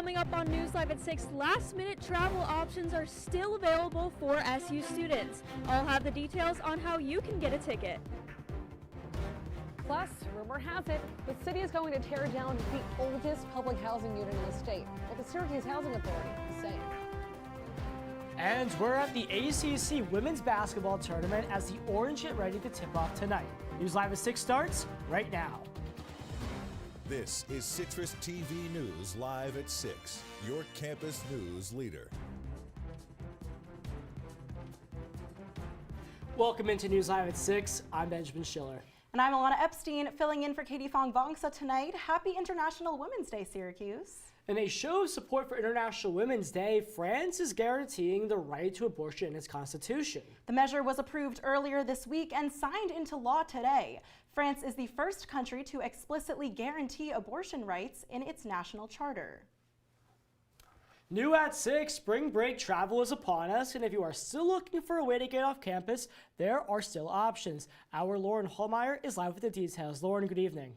Coming up on News Live at 6, last-minute travel options are still available for SU students. I'll have the details on how you can get a ticket. Plus, rumor has it, the city is going to tear down the oldest public housing unit in the state. What the Syracuse Housing Authority is saying. And we're at the ACC Women's Basketball Tournament as the Orange get ready to tip off tonight. News Live at 6 starts right now. This is CitrusTV News Live at 6, your campus news leader. Welcome into News Live at 6. I'm Benjamin Schiller. And I'm Ilana Epstein, filling in for Katie Fong-Vongsa tonight. Happy International Women's Day, Syracuse. In a show of support for International Women's Day, France is guaranteeing the right to abortion in its constitution. The measure was approved earlier this week and signed into law today. France is the first country to explicitly guarantee abortion rights in its national charter. New at 6, spring break travel is upon us, and if you are still looking for a way to get off campus, there are still options. Our Lauren Holmeyer is live with the details. Lauren, good evening.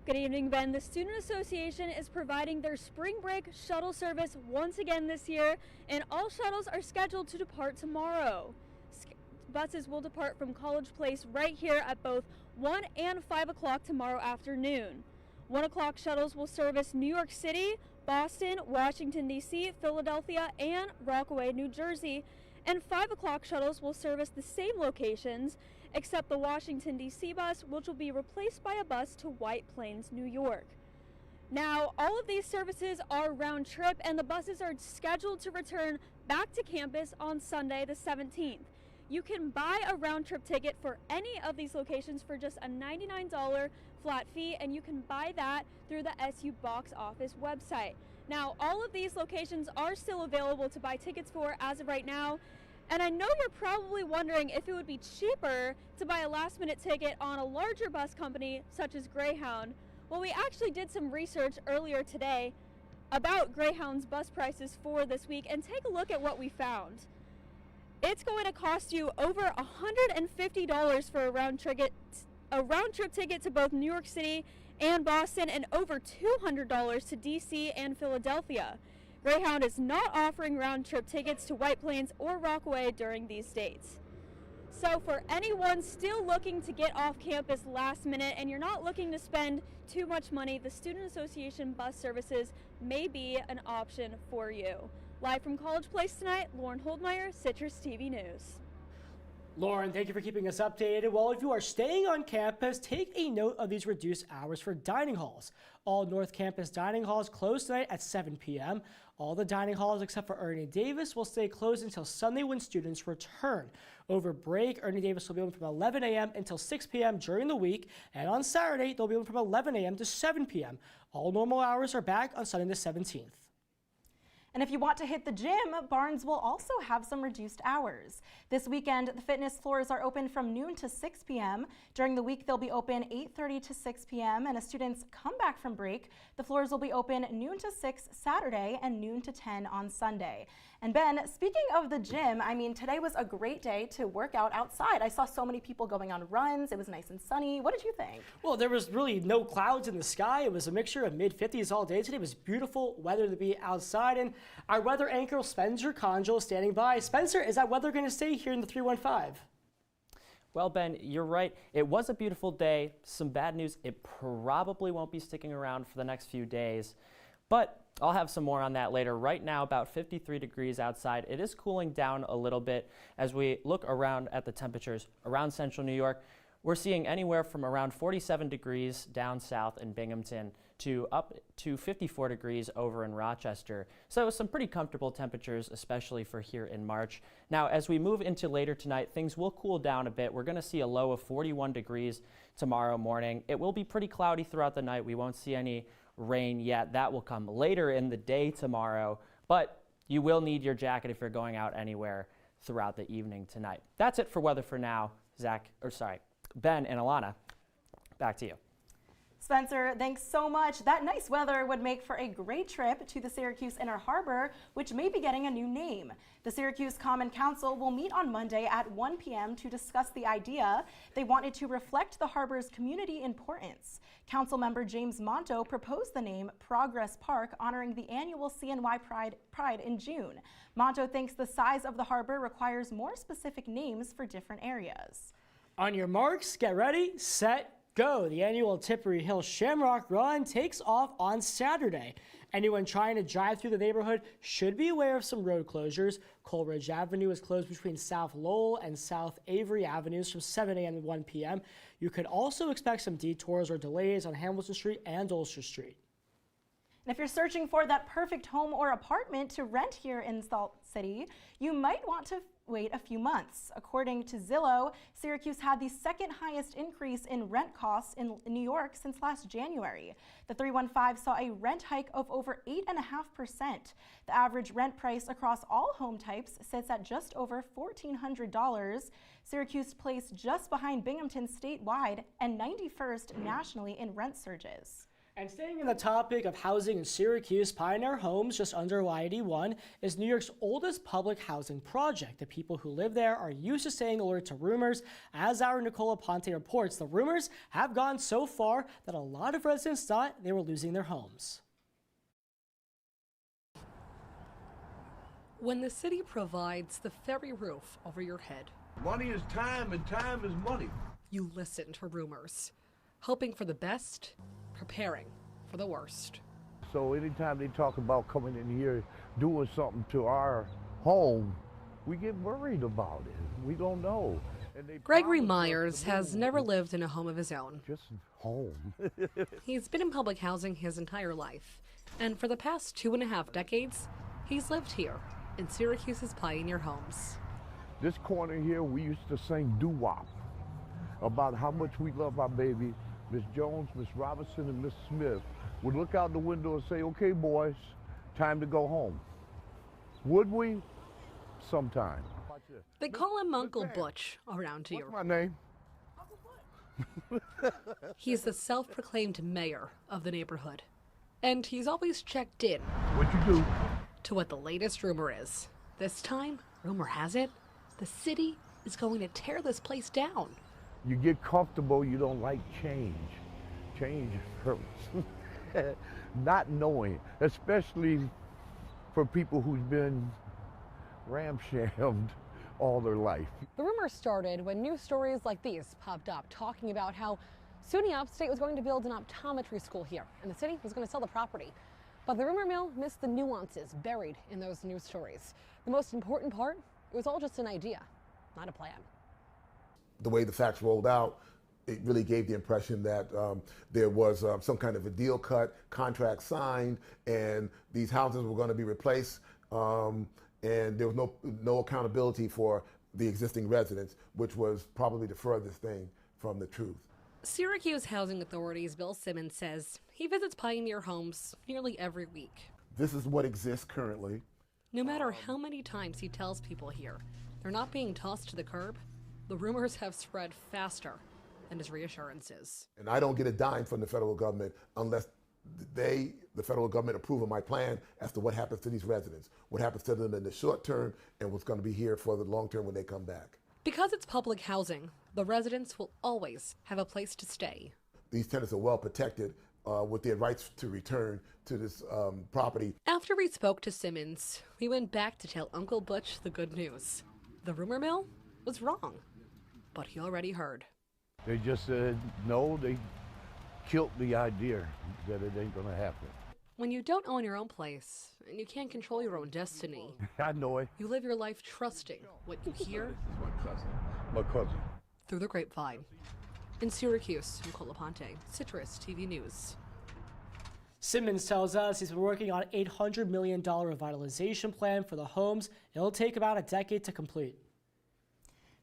Good evening, Ben. The Student Association is providing their spring break shuttle service once again this year, and all shuttles are scheduled to depart tomorrow. Buses will depart from College Place right here at both 1 and 5 o'clock tomorrow afternoon. 1 o'clock shuttles will service New York City, Boston, Washington, D.C., Philadelphia, and Rockaway, New Jersey. And 5 o'clock shuttles will service the same locations, except the Washington, D.C. bus, which will be replaced by a bus to White Plains, New York. Now, all of these services are round trip, and the buses are scheduled to return back to campus on Sunday, the 17th. You can buy a round-trip ticket for any of these locations for just a $99 flat fee, and you can buy that through the SU box office website. Now, all of these locations are still available to buy tickets for as of right now, and I know you're probably wondering if it would be cheaper to buy a last-minute ticket on a larger bus company such as Greyhound. Well, we actually did some research earlier today about Greyhound's bus prices for this week, and take a look at what we found. It's going to cost you over $150 for a round trip ticket to both New York City and Boston, and over $200 to DC and Philadelphia. Greyhound is not offering round trip tickets to White Plains or Rockaway during these dates. So for anyone still looking to get off campus last minute and you're not looking to spend too much money, the Student Association bus services may be an option for you. Live from College Place tonight, Lauren Holmeyer, CitrusTV News. Lauren, thank you for keeping us updated. Well, if you are staying on campus, take a note of these reduced hours for dining halls. All North Campus dining halls close tonight at 7 p.m. All the dining halls except for Ernie Davis will stay closed until Sunday when students return. Over break, Ernie Davis will be open from 11 a.m. until 6 p.m. during the week, and on Saturday, they'll be open from 11 a.m. to 7 p.m. All normal hours are back on Sunday the 17th. And if you want to hit the gym, Barnes will also have some reduced hours. This weekend, the fitness floors are open from noon to 6 p.m. During the week, they'll be open 8:30 to 6 p.m. And as students come back from break, the floors will be open noon to 6 Saturday and noon to 10 on Sunday. And Ben, speaking of the gym, I mean, today was a great day to work out outside. I saw so many people going on runs. It was nice and sunny. What did you think? Well, there was really no clouds in the sky. It was a mixture of mid-50s all day today. It was beautiful weather to be outside, and our weather anchor, Spencer Congel, is standing by. Spencer, is that weather going to stay here in the 315? Well, Ben, you're right. It was a beautiful day. Some bad news, it probably won't be sticking around for the next few days. But I'll have some more on that later. Right now, about 53 degrees outside. It is cooling down a little bit as we look around at the temperatures around central New York. We're seeing anywhere from around 47 degrees down south in Binghamton to up to 54 degrees over in Rochester. So some pretty comfortable temperatures, especially for here in March. Now, as we move into later tonight, things will cool down a bit. We're going to see a low of 41 degrees tomorrow morning. It will be pretty cloudy throughout the night. We won't see any rain yet. That will come later in the day tomorrow, but you will need your jacket if you're going out anywhere throughout the evening tonight. That's it for weather for now. Ben and Ilana, back to you. Spencer, thanks so much. That nice weather would make for a great trip to the Syracuse Inner Harbor, which may be getting a new name. The Syracuse Common Council will meet on Monday at 1 p.m. to discuss the idea. They wanted to reflect the harbor's community importance. Councilmember James Monto proposed the name Progress Park, honoring the annual CNY Pride in June. Monto thinks the size of the harbor requires more specific names for different areas. On your marks, get ready, set, go. The annual Tippery Hill Shamrock Run takes off on Saturday. Anyone trying to drive through the neighborhood should be aware of some road closures. Coleridge Avenue is closed between South Lowell and South Avery Avenues from 7 a.m. to 1 p.m. You could also expect some detours or delays on Hamilton Street and Ulster Street. And if you're searching for that perfect home or apartment to rent here in Salt City, you might want to wait a few months. According to Zillow, Syracuse had the second highest increase in rent costs in New York since last January. The 315 saw a rent hike of over 8.5%. The average rent price across all home types sits at just over $1,400. Syracuse placed just behind Binghamton statewide and 91st nationally in rent surges. And staying on the topic of housing in Syracuse, Pioneer Homes, just under Y-81, is New York's oldest public housing project. The people who live there are used to staying alert to rumors. As our Nicola Ponte reports, the rumors have gone so far that a lot of residents thought they were losing their homes. When the city provides the very roof over your head, money is time and time is money. You listen to rumors, hoping for the best, preparing for the worst. So anytime they talk about coming in here, doing something to our home, we get worried about it. We don't know. Gregory Myers has never lived in a home of his own. Just home. He's been in public housing his entire life. And for the past 2.5 decades, he's lived here in Syracuse's Pioneer Homes. This corner here, we used to sing doo-wop about how much we love our baby. Miss Jones, Miss Robinson, and Miss Smith would look out the window and say, okay, boys, time to go home. Would we? Sometime. They call him Uncle Butch around here. What's my name? He's the self-proclaimed mayor of the neighborhood. And he's always checked in. What you do? To what the latest rumor is. This time, rumor has it, the city is going to tear this place down. You get comfortable, you don't like change. Change hurts. Not knowing, especially for people who's been ramshammed all their life. The rumor started when news stories like these popped up, talking about how SUNY Upstate was going to build an optometry school here, and the city was going to sell the property. But the rumor mill missed the nuances buried in those news stories. The most important part, it was all just an idea, not a plan. The way the facts rolled out, it really gave the impression that there was some kind of a deal cut, contract signed, and these houses were going to be replaced, and there was no accountability for the existing residents, which was probably the furthest thing from the truth. Syracuse Housing Authority's Bill Simmons says he visits Pioneer Homes nearly every week. This is what exists currently. No matter how many times he tells people here they're not being tossed to the curb, the rumors have spread faster than his reassurances. And I don't get a dime from the federal government unless the federal government, approve of my plan as to what happens to these residents, what happens to them in the short term, and what's going to be here for the long term when they come back. Because it's public housing, the residents will always have a place to stay. These tenants are well protected with their rights to return to this property. After we spoke to Simmons, we went back to tell Uncle Butch the good news. The rumor mill was wrong, but he already heard. They just said, no, they killed the idea that it ain't gonna happen. When you don't own your own place, and you can't control your own destiny, I know it. you live your life trusting what you hear My cousin. through the grapevine. In Syracuse, Nicola Ponte, CitrusTV News. Simmons tells us he's been working on an $800 million revitalization plan for the homes. It'll take about a decade to complete.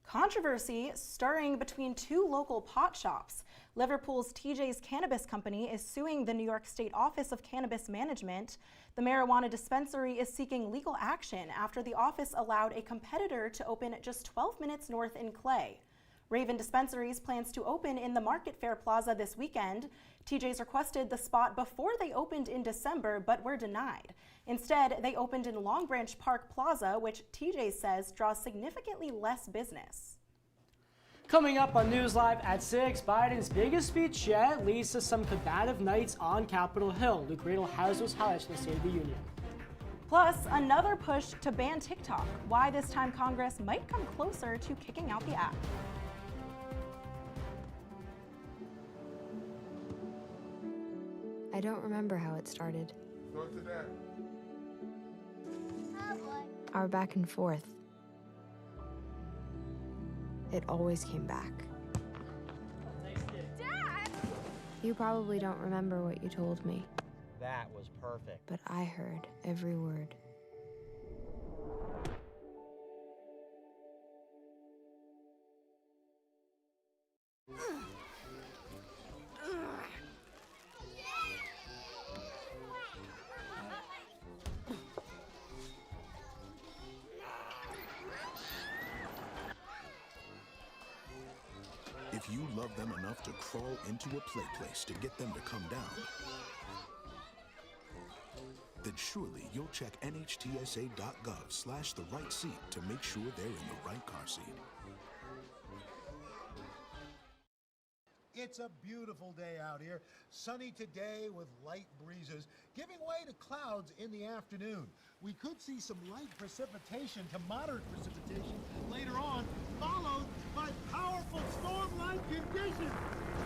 Controversy stirring between two local pot shops. Liverpool's TJ's Cannabis Company is suing the New York State Office of Cannabis Management. The marijuana dispensary is seeking legal action after the office allowed a competitor to open just 12 minutes north in Clay. Raven Dispensaries plans to open in the Market Fair Plaza this weekend. TJ's requested the spot before they opened in December, but were denied. Instead, they opened in Long Branch Park Plaza, which TJ says draws significantly less business. Coming up on News Live at 6, Biden's biggest speech yet leads to some combative nights on Capitol Hill. Luke Radel has those highlights from the State of the Union. Plus, another push to ban TikTok. Why this time Congress might come closer to kicking out the app. I don't remember how it started. Go to that. Our back and forth. It always came back. Dad! You probably don't remember what you told me. That was perfect. But I heard every word. If you love them enough to crawl into a play place to get them to come down, then surely you'll check nhtsa.gov/the-right seat to make sure they're in the right car seat. It's a beautiful day out here. Sunny today with light breezes, giving way to clouds in the afternoon. We could see some light precipitation to moderate precipitation later on, followed by powerful storm-like conditions.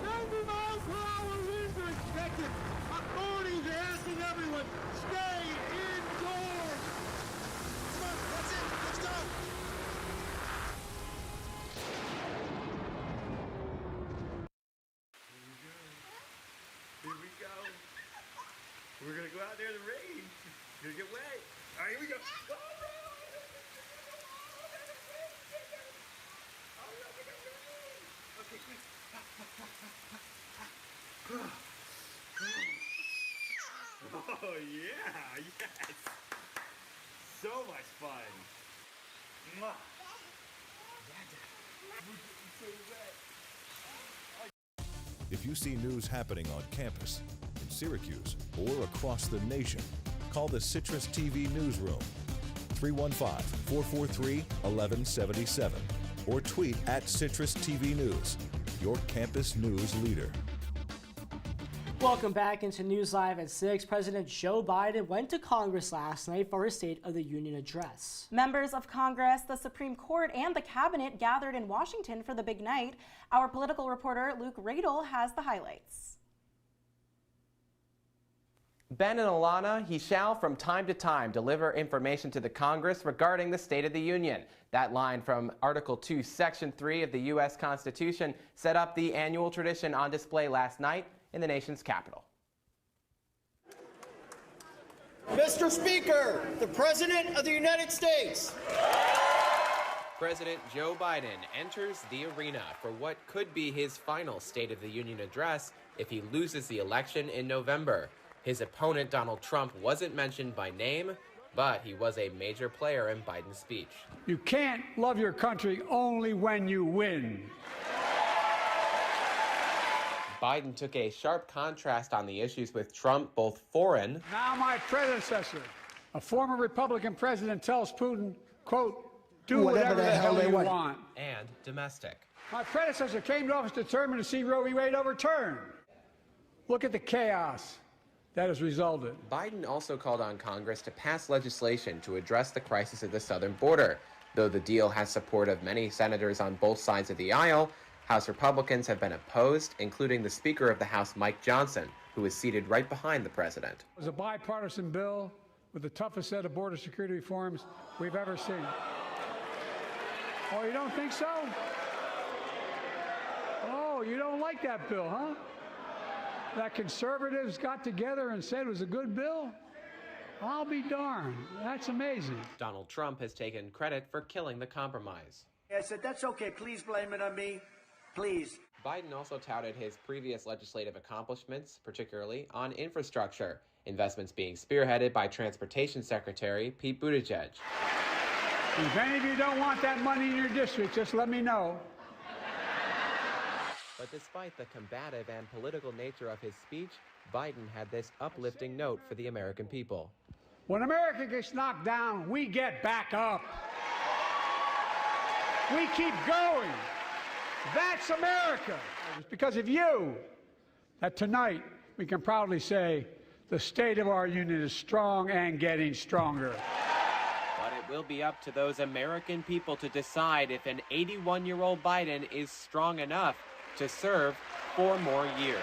90 miles per hour winds are expected. Authorities are asking everyone, stay indoors. Come on, that's it. Let's go. Here we go. We're gonna go out there in the rain. Gonna get wet. All right, here we go. Okay, quick. Oh yeah, yes. So much fun. Mwah. So wet. If you see news happening on campus, in Syracuse, or across the nation, call the CitrusTV newsroom, 315-443-1177, or tweet at CitrusTV News, your campus news leader. Welcome back into News Live at 6. President Joe Biden went to Congress last night for his State of the Union address. Members of Congress, the Supreme Court, and the Cabinet gathered in Washington for the big night. Our political reporter, Luke Radel, has the highlights. Ben and Ilana, he shall from time to time deliver information to the Congress regarding the State of the Union. That line from Article 2, Section 3 of the U.S. Constitution set up the annual tradition on display last night in the nation's capital. Mr. Speaker, the President of the United States. President Joe Biden enters the arena for what could be his final State of the Union address if he loses the election in November. His opponent, Donald Trump, wasn't mentioned by name, but he was a major player in Biden's speech. You can't love your country only when you win. Biden took a sharp contrast on the issues with Trump, both foreign. Now my predecessor, a former Republican president, tells Putin, quote, do whatever the hell you want. And domestic. My predecessor came to office determined to see Roe v. Wade overturned. Look at the chaos that has resulted. Biden also called on Congress to pass legislation to address the crisis at the southern border. Though the deal has support of many senators on both sides of the aisle, House Republicans have been opposed, including the Speaker of the House, Mike Johnson, who is seated right behind the president. It was a bipartisan bill with the toughest set of border security reforms we've ever seen. Oh, you don't think so? Oh, you don't like that bill, huh? That conservatives got together and said it was a good bill? I'll be darned. That's amazing. Donald Trump has taken credit for killing the compromise. I said, that's okay. Please blame it on me. Please. Biden also touted his previous legislative accomplishments, particularly on infrastructure, investments being spearheaded by Transportation Secretary Pete Buttigieg. If any of you don't want that money in your district, just let me know. But despite the combative and political nature of his speech, Biden had this uplifting note for the American people. When America gets knocked down, we get back up. We keep going. That's America. It's because of you that tonight we can proudly say the state of our union is strong and getting stronger. But it will be up to those American people to decide if an 81-year-old Biden is strong enough to serve 4 more years.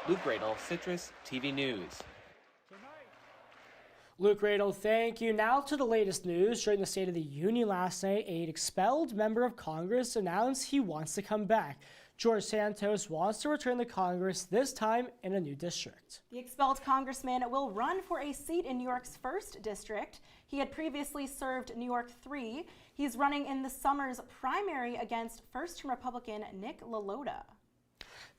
Luke Radel, Citrus TV News. Luke Radel, thank you. Now to the latest news. During the State of the Union last night, an expelled member of Congress announced he wants to come back. George Santos wants to return to Congress, this time in a new district. The expelled congressman will run for a seat in New York's 1st District. He had previously served New York 3. He's running in the summer's primary against first-term Republican Nick LaLota.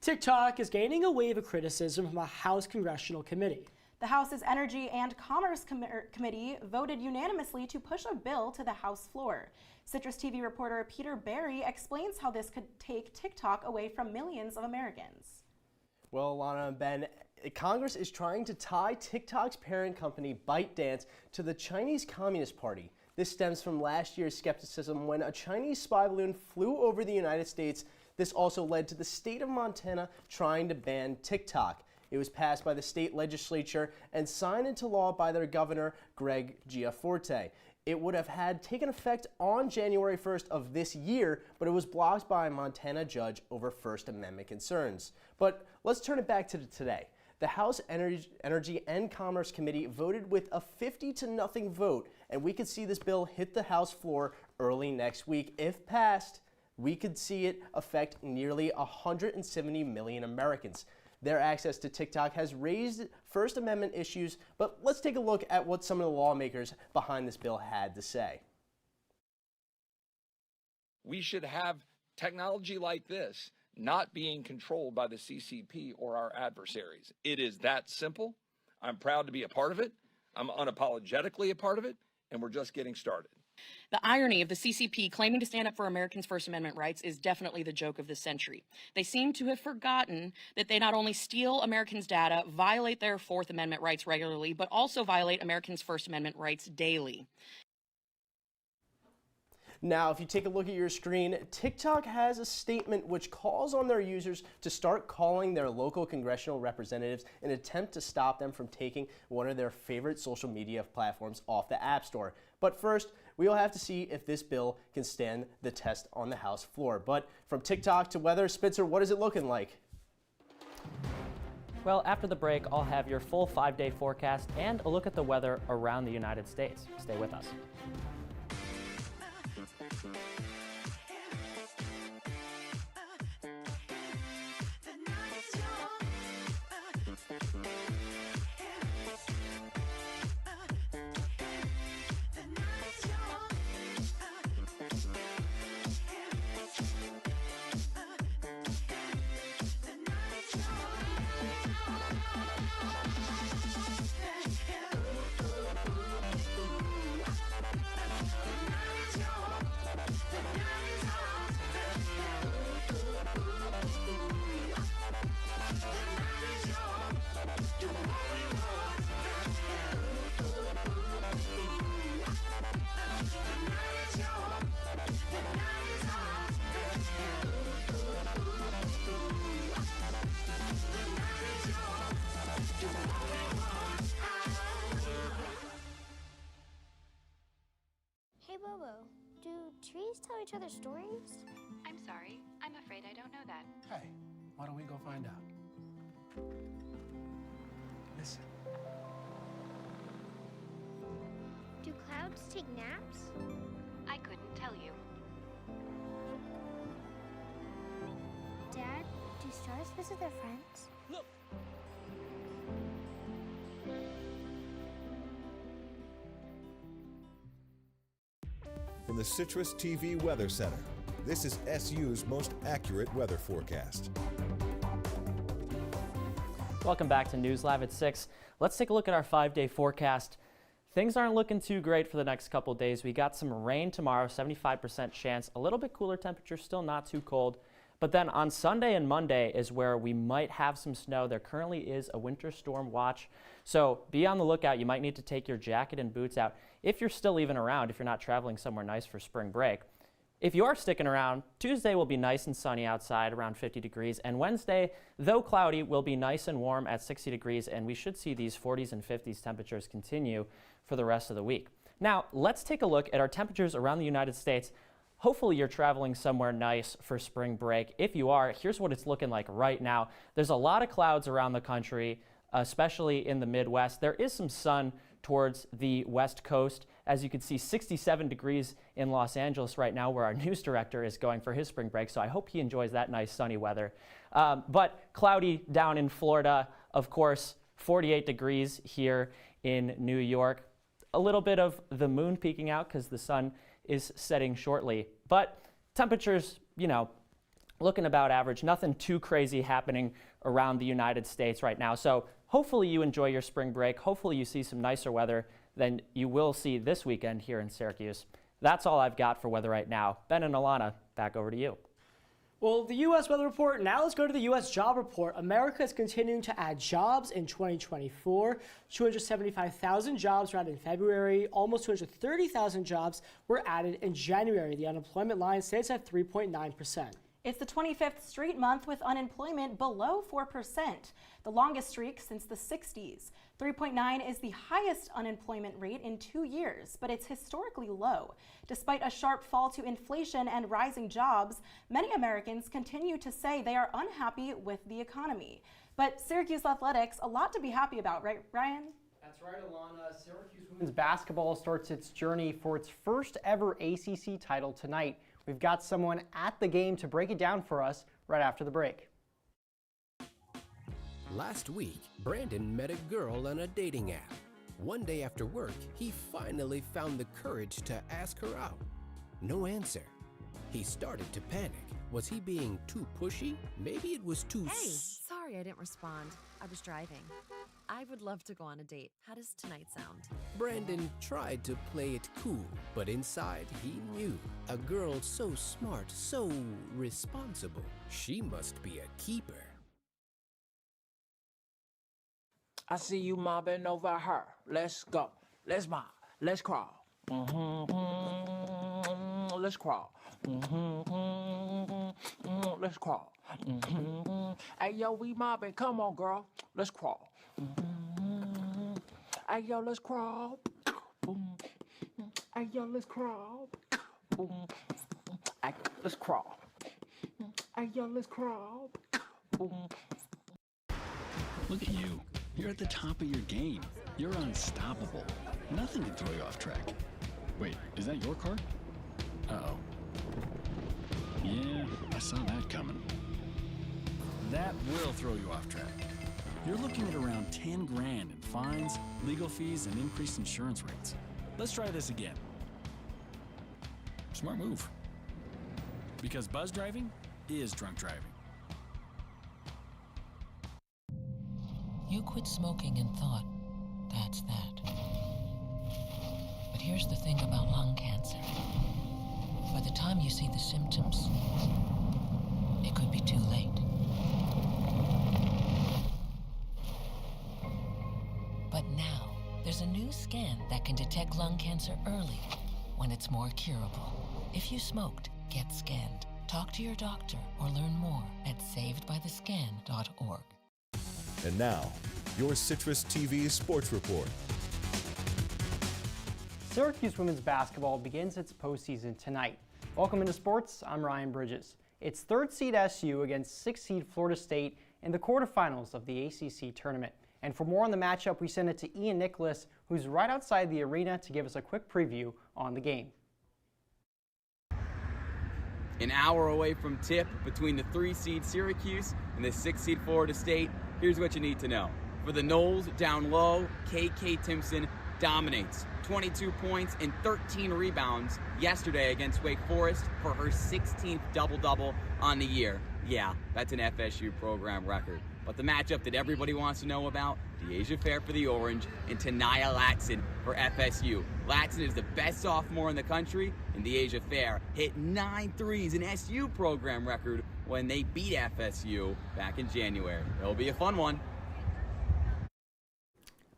TikTok is gaining a wave of criticism from a House Congressional Committee. The House's Energy and Commerce Committee voted unanimously to push a bill to the House floor. Citrus TV reporter Peter Barry explains how this could take TikTok away from millions of Americans. Well, Ilana and Ben, Congress is trying to tie TikTok's parent company ByteDance to the Chinese Communist Party. This stems from last year's skepticism when a Chinese spy balloon flew over the United States. This also led to the state of Montana trying to ban TikTok. It was passed by the state legislature and signed into law by their governor, Greg Gianforte. It would have had taken effect on January 1st of this year, but it was blocked by a Montana judge over First Amendment concerns. But let's turn it back to today. The House Energy and Commerce Committee voted with a 50-0 vote, and we could see this bill hit the House floor early next week. If passed, we could see it affect nearly 170 million Americans. Their access to TikTok has raised First Amendment issues, but let's take a look at what some of the lawmakers behind this bill had to say. We should have technology like this not being controlled by the CCP or our adversaries. It is that simple. I'm proud to be a part of it. I'm unapologetically a part of it, and we're just getting started. The irony of the CCP claiming to stand up for Americans' First Amendment rights is definitely the joke of the century. They seem to have forgotten that they not only steal Americans' data, violate their Fourth Amendment rights regularly, but also violate Americans' First Amendment rights daily. Now, if you take a look at your screen, TikTok has a statement which calls on their users to start calling their local congressional representatives in an attempt to stop them from taking one of their favorite social media platforms off the App Store. But first, we will have to see if this bill can stand the test on the House floor. But from TikTok to weather, Spitzer, what is it looking like? Well, after the break, I'll have your full 5-day forecast and a look at the weather around the United States. Stay with us. Hey Bobo, do trees tell each other stories? I'm sorry, I'm afraid I don't know that. Hey, why don't we go find out? Listen. Do clouds take naps? I couldn't tell you. Dad, do stars visit their friends? Look! From the Citrus TV Weather Center, this is SU's most accurate weather forecast. Welcome back to News Live at 6. Let's take a look at our 5-day forecast. things aren't looking too great for the next couple days. We got some rain tomorrow, 75% chance, a little bit cooler temperature, still not too cold. But then on Sunday and Monday is where we might have some snow. There currently is a winter storm watch. So be on the lookout. You might need to take your jacket and boots out if you're still even around, if you're not traveling somewhere nice for spring break. If you are sticking around, Tuesday will be nice and sunny outside, around 50 degrees. And Wednesday, though cloudy, will be nice and warm at 60 degrees. And we should see these 40s and 50s temperatures continue for the rest of the week. Now, let's take a look at our temperatures around the United States. Hopefully you're traveling somewhere nice for spring break. If you are, here's what it's looking like right now. There's a lot of clouds around the country, especially in the Midwest. There is some sun towards the West Coast. As you can see, 67 degrees in Los Angeles right now, where our news director is going for his spring break. So I hope he enjoys that nice sunny weather. But cloudy down in Florida, of course, 48 degrees here in New York. A little bit of the moon peeking out because the sun is setting shortly. But temperatures, looking about average. Nothing too crazy happening around the United States right now. So hopefully you enjoy your spring break. Hopefully you see some nicer weather than you will see this weekend here in Syracuse. That's all I've got for weather right now. Ben and Ilana, back over to you. Well, the U.S. weather report. Now let's go to the U.S. job report. America is continuing to add jobs in 2024. 275,000 jobs were added in February. Almost 230,000 jobs were added in January. The unemployment line stays at 3.9%. It's the 25th straight month with unemployment below 4%, the longest streak since the 60s. 3.9 is the highest unemployment rate in 2 years, but it's historically low. Despite a sharp fall to inflation and rising jobs, many Americans continue to say they are unhappy with the economy. But Syracuse athletics, a lot to be happy about, right, Ryan? That's right, Ilana. Syracuse women's basketball starts its journey for its first ever ACC title tonight. We've got someone at the game to break it down for us right after the break. Last week, Brandon met a girl on a dating app. One day after work, he finally found the courage to ask her out. No answer. He started to panic. Was he being too pushy? Maybe it was too... Hey, sorry I didn't respond. I was driving. I would love to go on a date. How does tonight sound? Brandon tried to play it cool, but inside he knew. A girl so smart, so responsible. She must be a keeper. I see you mobbing over her. Let's go. Let's mob. Let's crawl. Let's crawl. Let's crawl. Hey, yo, we mobbing. Come on, girl. Let's crawl. Hey, yo, let's crawl. Hey, yo, let's crawl. Hey, let's crawl. Hey, yo, let's crawl. Look at you. You're at the top of your game. You're unstoppable. Nothing can throw you off track. Wait, is that your car? Uh-oh. Yeah, I saw that coming. That will throw you off track. You're looking at around 10 grand in fines, legal fees, and increased insurance rates. Let's try this again. Smart move. Because buzz driving is drunk driving. You quit smoking and thought, that's that. But here's the thing about lung cancer. By the time you see the symptoms, it could be too late. But now, there's a new scan that can detect lung cancer early, when it's more curable. If you smoked, get scanned. Talk to your doctor or learn more at savedbythescan.org. And now, your CitrusTV Sports Report. Syracuse women's basketball begins its postseason tonight. Welcome into sports, I'm Ryan Bridges. It's 3rd seed SU against 6th seed Florida State in the quarterfinals of the ACC tournament. And for more on the matchup, we send it to Ian Nicholas, who's right outside the arena to give us a quick preview on the game. An hour away from tip between the 3-seed Syracuse and the 6-seed Florida State. Here's what you need to know. For the Noles, down low, KK Timpson dominates. 22 points and 13 rebounds yesterday against Wake Forest for her 16th double-double on the year. Yeah, that's an FSU program record. But the matchup that everybody wants to know about, Deasia Fair for the Orange and Tanaya Latson for FSU. Latson is the best sophomore in the country, and Deasia Fair hit 9 threes, an SU program record, when they beat FSU back in January. It'll be a fun one.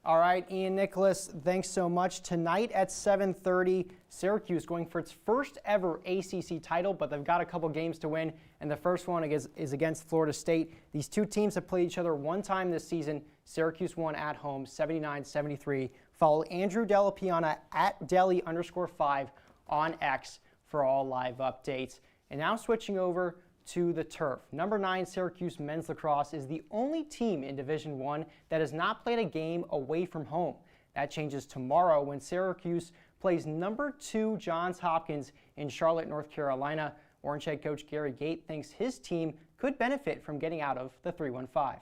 All right, Ian Nicholas, thanks so much. Tonight at 7:30, Syracuse going for its first ever ACC title, but they've got a couple games to win, and the first one is against Florida State. These two teams have played each other one time this season. Syracuse won at home, 79-73. Follow Andrew Della Piana at Deli_5 on X for all live updates. And now switching over to the turf. Number 9 Syracuse men's lacrosse is the only team in Division I that has not played a game away from home. That changes tomorrow when Syracuse plays number 2 Johns Hopkins in Charlotte, North Carolina. Orange head coach Gary Gait thinks his team could benefit from getting out of the 3-1-5.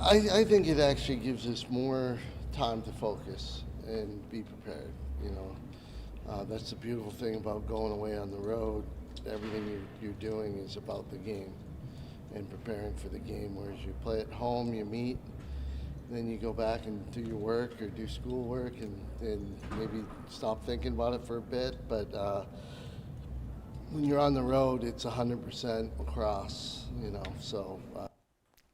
I think it actually gives us more time to focus and be prepared. You know, that's the beautiful thing about going away on the road. Everything you're doing is about the game and preparing for the game, whereas you play at home, you meet, then you go back and do your work or do schoolwork and maybe stop thinking about it for a bit. But when you're on the road, it's 100% across, you know, so.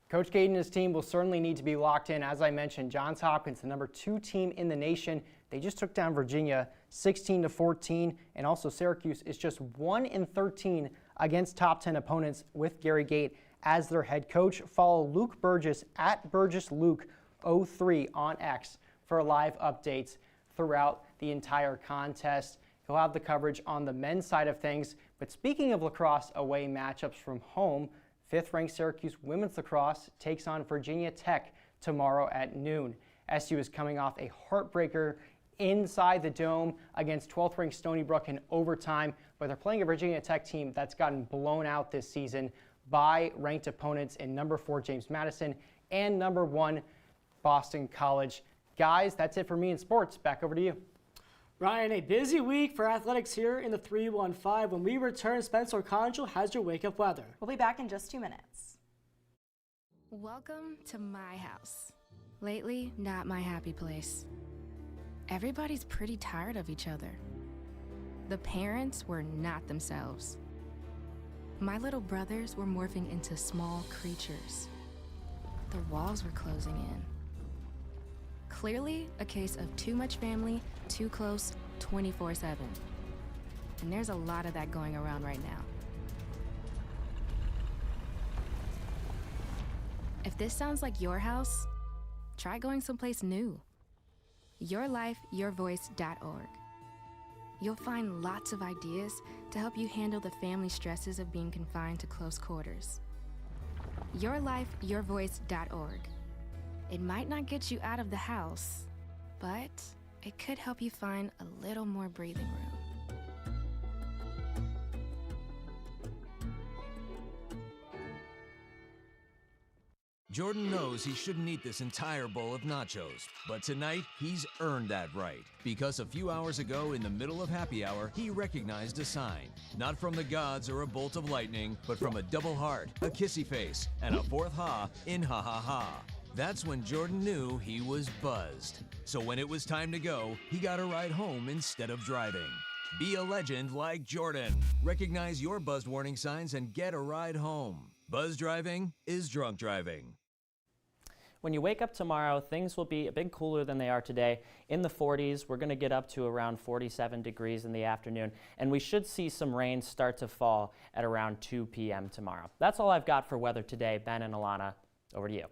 Coach Gait and his team will certainly need to be locked in. As I mentioned, Johns Hopkins, the number 2 team in the nation, they just took down Virginia 16-14, and also Syracuse is just 1-13 against top 10 opponents with Gary Gait as their head coach. Follow Luke Burgess at BurgessLuke03 on X for live updates throughout the entire contest. He'll have the coverage on the men's side of things. But speaking of lacrosse away matchups from home, 5th-ranked Syracuse women's lacrosse takes on Virginia Tech tomorrow at noon. SU is coming off a heartbreaker inside the Dome against 12th-ranked Stony Brook in overtime, but they're playing a Virginia Tech team that's gotten blown out this season by ranked opponents in number 4 James Madison and number 1 Boston College. Guys, that's it for me in sports. Back over to you. Ryan, a busy week for athletics here in the 3-1-5. When we return, Spencer Congel has your wake-up weather. We'll be back in just 2 minutes. Welcome to my house. Lately, not my happy place. Everybody's pretty tired of each other. The parents were not themselves. My little brothers were morphing into small creatures. The walls were closing in. Clearly, a case of too much family, too close, 24/7. And there's a lot of that going around right now. If this sounds like your house, try going someplace new. YourLifeYourVoice.org. You'll find lots of ideas to help you handle the family stresses of being confined to close quarters. YourLifeYourVoice.org. It might not get you out of the house, but it could help you find a little more breathing room. Jordan knows he shouldn't eat this entire bowl of nachos, but tonight he's earned that right. Because a few hours ago in the middle of happy hour, he recognized a sign. Not from the gods or a bolt of lightning, but from a double heart, a kissy face, and a 4th ha in ha ha ha. That's when Jordan knew he was buzzed. So when it was time to go, he got a ride home instead of driving. Be a legend like Jordan. Recognize your buzzed warning signs and get a ride home. Buzz driving is drunk driving. When you wake up tomorrow, things will be a bit cooler than they are today. In the 40s, we're going to get up to around 47 degrees in the afternoon, and we should see some rain start to fall at around 2 p.m. tomorrow. That's all I've got for weather today. Ben and Ilana, over to you.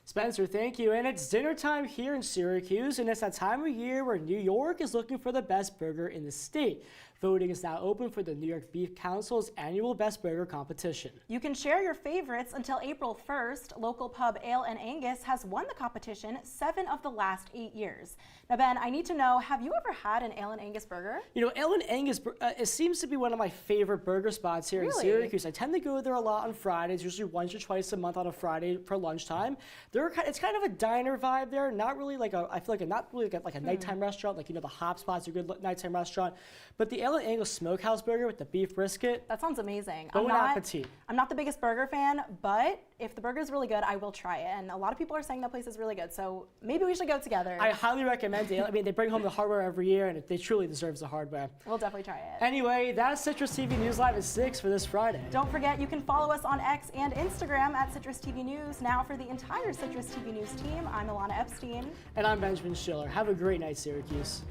Spencer, thank you. And it's dinner time here in Syracuse, and it's that time of year where New York is looking for the best burger in the state. Voting is now open for the New York Beef Council's annual Best Burger competition. You can share your favorites until April 1st. Local pub Ale and Angus has won the competition 7 of the last 8 years. Now, Ben, I need to know, have you ever had an Ale and Angus burger? You know, Ale and Angus, it seems to be one of my favorite burger spots here in Syracuse. I tend to go there a lot on Fridays, usually once or twice a month on a Friday for lunchtime. It's kind of a diner vibe there, not really like not really like a nighttime restaurant, like, you know, the Hop Spot's a good nighttime restaurant. But the Ale Island Angle Smokehouse Burger with the beef brisket. That sounds amazing. Bon appetit. I'm not the biggest burger fan, but if the burger is really good, I will try it. And a lot of people are saying that place is really good, so maybe we should go together. I highly recommend it. I mean, they bring home the hardware every year, and they truly deserve the hardware. We'll definitely try it. Anyway, that's Citrus TV News Live at 6 for this Friday. Don't forget, you can follow us on X and Instagram at Citrus TV News. Now for the entire Citrus TV News team, I'm Ilana Epstein. And I'm Benjamin Schiller. Have a great night, Syracuse.